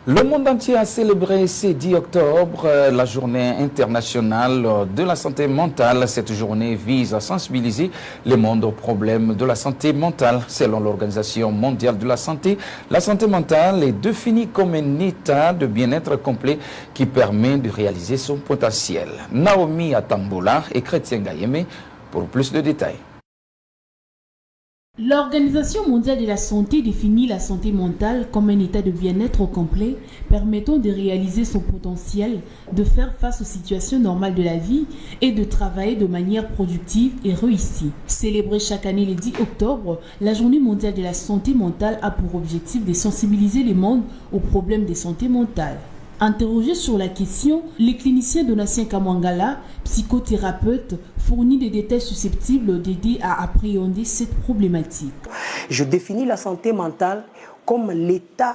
Le monde entier a célébré ce 10 octobre la journée internationale de la santé mentale. Cette journée vise à sensibiliser le monde aux problèmes de la santé mentale. Selon l'Organisation mondiale de la santé mentale est définie comme un état de bien-être complet qui permet de réaliser son potentiel. Naomi Atambola et Chrétien Gayeme pour plus de détails. L'Organisation mondiale de la santé définit la santé mentale comme un état de bien-être complet permettant de réaliser son potentiel, de faire face aux situations normales de la vie et de travailler de manière productive et réussie. Célébrée chaque année le 10 octobre, la Journée mondiale de la santé mentale a pour objectif de sensibiliser le monde aux problèmes de santé mentale. Interrogé sur la question, le clinicien Donatien Kamwangala, psychothérapeute, fournit des détails susceptibles d'aider à appréhender cette problématique. Je définis la santé mentale comme l'état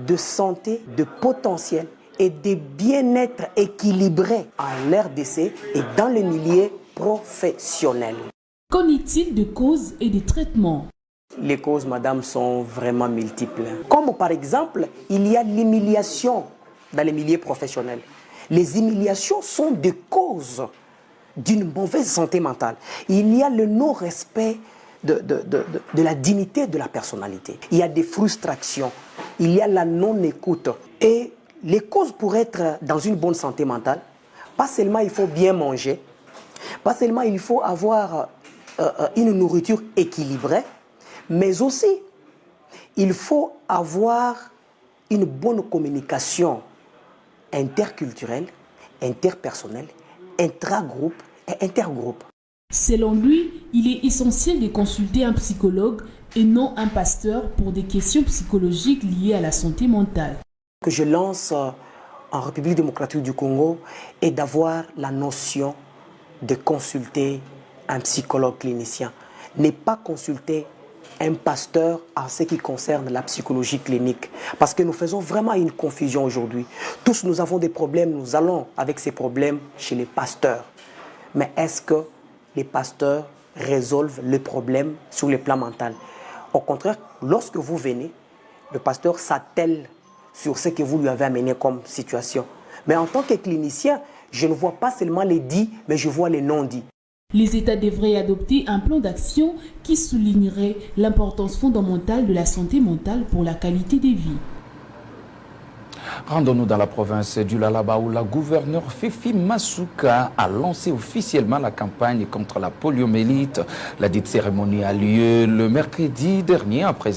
de santé, de potentiel et de bien-être équilibré en RDC et dans le milieu professionnel. Qu'en est-il de causes et de traitements? Les causes, madame, sont vraiment multiples. Comme par exemple, il y a l'humiliation dans les milieux professionnels. Les humiliations sont des causes d'une mauvaise santé mentale. Il y a le non-respect de la dignité de la personnalité. Il y a des frustrations. Il y a la non-écoute. Et les causes pour être dans une bonne santé mentale, pas seulement il faut bien manger, pas seulement il faut avoir une nourriture équilibrée, mais aussi il faut avoir une bonne communication interculturelle, interpersonnelle, intragroupe et intergroupe. Selon lui, il est essentiel de consulter un psychologue et non un pasteur pour des questions psychologiques liées à la santé mentale. Que je lance en République démocratique du Congo est d'avoir la notion de consulter un psychologue clinicien. Ne pas consulter un pasteur en ce qui concerne la psychologie clinique. Parce que nous faisons vraiment une confusion aujourd'hui. Tous nous avons des problèmes, nous allons avec ces problèmes chez les pasteurs. Mais est-ce que les pasteurs résolvent les problèmes sur le plan mental? Au contraire, lorsque vous venez, le pasteur s'attelle sur ce que vous lui avez amené comme situation. Mais en tant que clinicien, je ne vois pas seulement les dits, mais je vois les non-dits. Les États devraient adopter un plan d'action qui soulignerait l'importance fondamentale de la santé mentale pour la qualité de vie. Rendons-nous dans la province du Lalaba où la gouverneure Fifi Masuka a lancé officiellement la campagne contre la poliomyélite. La dite cérémonie a lieu le mercredi dernier après